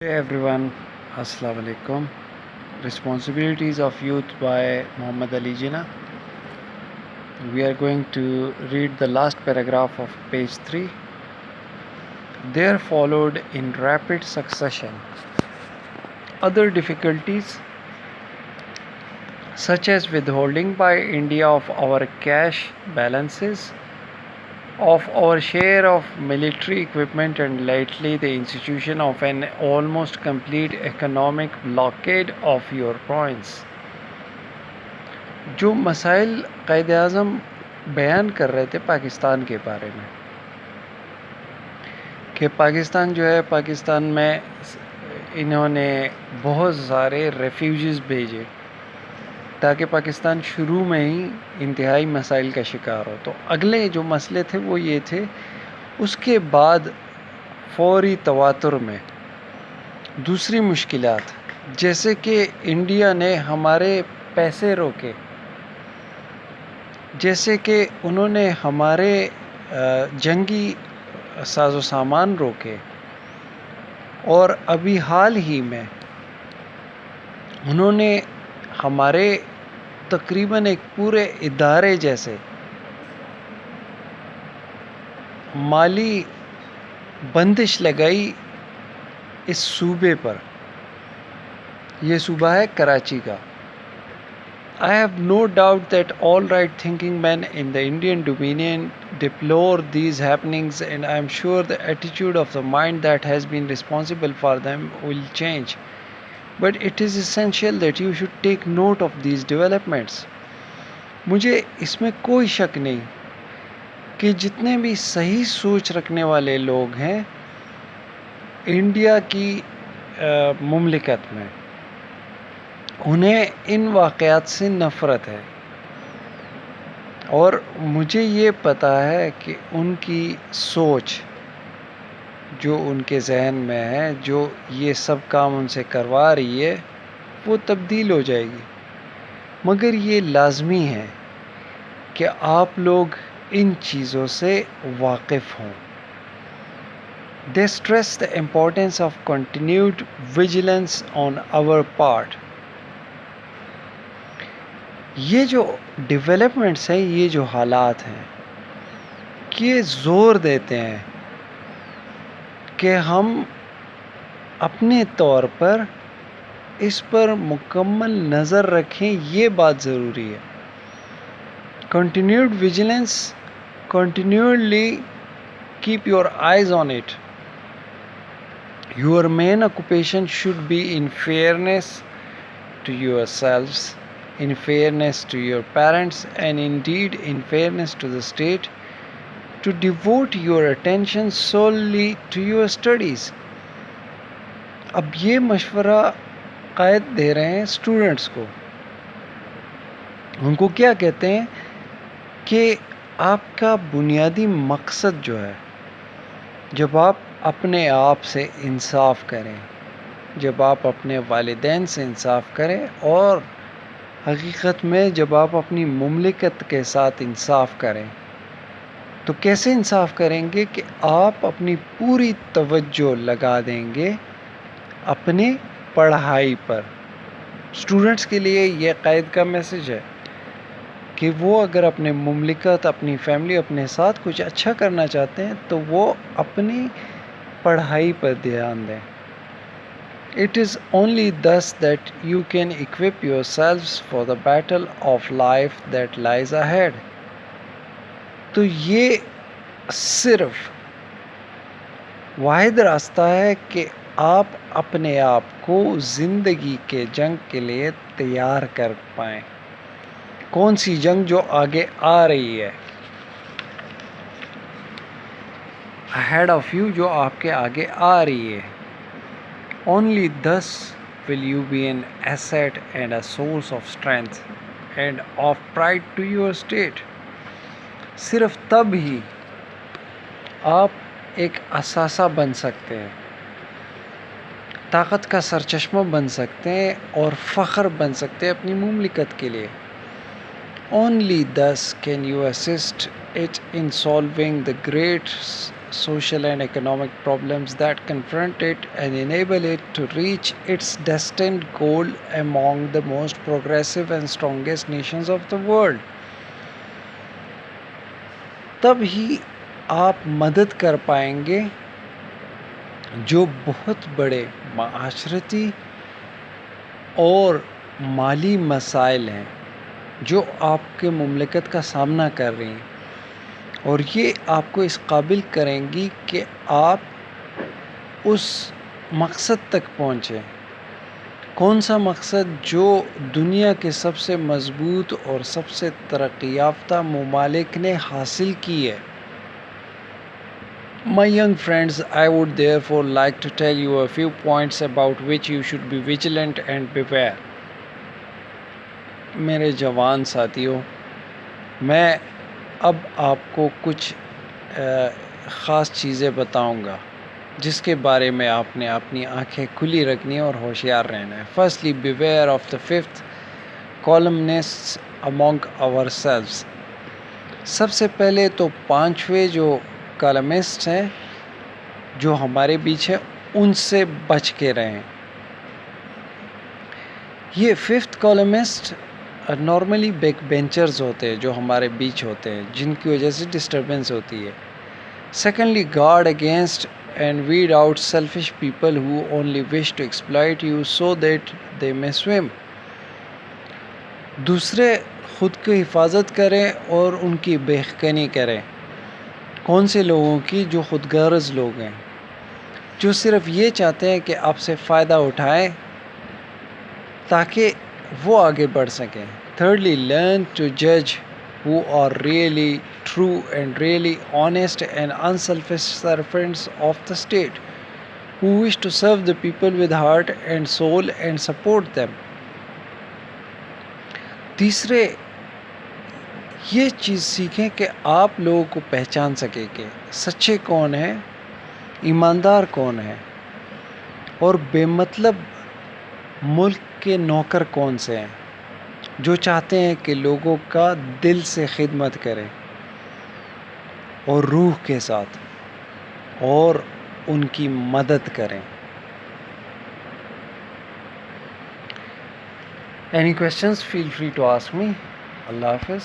Hey everyone, Assalamu alaikum. Responsibilities of Youth by Muhammad Ali Jinnah. We are going to read the last paragraph of page 3. There followed in rapid succession other difficulties, such as withholding by India of our cash balances, of our share of military equipment, and lately the institution of an almost complete economic blockade of your points. جو مسائل قائد اعظم بیان کر رہے تھے پاکستان کے بارے میں کہ پاکستان جو ہے، پاکستان میں انہوں نے بہت سارے ریفیوجیز بھیجے تاکہ پاکستان شروع میں ہی انتہائی مسائل کا شکار ہو. تو اگلے جو مسئلے تھے وہ یہ تھے، اس کے بعد فوری تواتر میں دوسری مشکلات، جیسے کہ انڈیا نے ہمارے پیسے روکے، جیسے کہ انہوں نے ہمارے جنگی ساز و سامان روکے، اور ابھی حال ہی میں انہوں نے ہمارے تقریباً ایک پورے ادارے جیسے مالی بندش لگائی اس صوبے پر. یہ صوبہ ہے کراچی کا. I have no doubt that all right-thinking men in the Indian Dominion deplore these happenings, and I am sure the attitude of the mind that has been responsible for them will change. But it is essential that you should take note of these developments. مجھے اس میں کوئی شک نہیں کہ جتنے بھی صحیح سوچ رکھنے والے لوگ ہیں انڈیا کی مملکت میں، انہیں ان واقعات سے نفرت ہے، اور مجھے یہ پتہ ہے کہ ان کی سوچ جو ان کے ذہن میں ہے، جو یہ سب کام ان سے کروا رہی ہے، وہ تبدیل ہو جائے گی. مگر یہ لازمی ہے کہ آپ لوگ ان چیزوں سے واقف ہوں. They stress the importance of continued vigilance on our part. یہ جو ڈیولپمنٹس ہیں، یہ جو حالات ہیں، یہ زور دیتے ہیں کہ ہم اپنے طور پر اس پر مکمل نظر رکھیں. یہ بات ضروری ہے. Continued vigilance, continually keep your eyes on it. Your main occupation should be in fairness to yourselves, in fairness to your parents, and indeed in fairness to the state, to devote your attention solely to your studies. اب یہ مشورہ قائد دے رہے ہیں students کو. ان کو کیا کہتے ہیں کہ آپ کا بنیادی مقصد جو ہے، جب آپ اپنے آپ سے انصاف کریں، جب آپ اپنے والدین سے انصاف کریں، اور حقیقت میں جب آپ اپنی مملکت کے ساتھ انصاف کریں، تو کیسے انصاف کریں گے کہ آپ اپنی پوری توجہ لگا دیں گے اپنے پڑھائی پر. اسٹوڈنٹس کے لیے یہ قائد کا میسج ہے کہ وہ اگر اپنے مملکت، اپنی فیملی، اپنے ساتھ کچھ اچھا کرنا چاہتے ہیں تو وہ اپنی پڑھائی پر دھیان دیں. It is only thus that you can equip yourselves for the battle of life that lies ahead. تو یہ صرف واحد راستہ ہے کہ آپ اپنے آپ کو زندگی کے جنگ کے لیے تیار کر پائیں. کون سی جنگ؟ جو آگے آ رہی ہے، ahead of you، جو آپ کے آگے آ رہی ہے. Only thus will you be an asset and a source of strength and of pride to your state. صرف تب ہی آپ ایک اثاثہ بن سکتے ہیں، طاقت کا سرچشمہ بن سکتے ہیں، اور فخر بن سکتے ہیں اپنی مملکت کے لیے. Only thus can you assist it in solving the great social and economic problems that confront it and enable it to reach its destined goal among the most progressive and strongest nations of the world. تب ہی آپ مدد کر پائیں گے جو بہت بڑے معاشرتی اور مالی مسائل ہیں جو آپ کے مملکت کا سامنا کر رہی ہیں، اور یہ آپ کو اس قابل کریں گی کہ آپ اس مقصد تک پہنچیں. کون سا مقصد؟ جو دنیا کے سب سے مضبوط اور سب سے ترقی یافتہ ممالک نے حاصل کی ہے. My young friends, I would therefore like to tell you a few points about which you should be vigilant and beware. میرے جوان ساتھیوں، میں اب آپ کو کچھ خاص چیزیں بتاؤں گا جس کے بارے میں آپ نے اپنی آنکھیں کھلی رکھنی اور ہوشیار رہنا ہے. Firstly, beware of the fifth columnists among ourselves. سب سے پہلے تو پانچویں جو کالمسٹ ہیں جو ہمارے بیچ ہیں ان سے بچ کے رہیں. یہ fifth columnist normally back benchers ہوتے ہیں جو ہمارے بیچ ہوتے ہیں جن کی وجہ سے ڈسٹربنس ہوتی ہے. Secondly, guard against and weed out selfish people who only wish to exploit you so that they may swim. دوسرے خود کی حفاظت کریں اور ان کی بہکانی کریں. کون سے لوگوں کی؟ جو خود غرض لوگ ہیں، جو صرف یہ چاہتے ہیں کہ آپ سے فائدہ اٹھائیں تاکہ وہ آگے بڑھ سکیں. تھرڈلی, لرن ٹو جج who are really true and really honest and unselfish servants of the state, who wish to serve the people with heart and soul and support them. تیسرے یہ چیز سیکھیں کہ آپ لوگوں کو پہچان سکیں کہ سچے کون ہیں، ایماندار کون ہیں، اور بے مطلب ملک کے نوکر کون سے ہیں جو چاہتے ہیں کہ لوگوں کا دل سے خدمت کریں اور روح کے ساتھ اور ان کی مدد کریں. Any questions? Feel free to ask me. اللہ حافظ.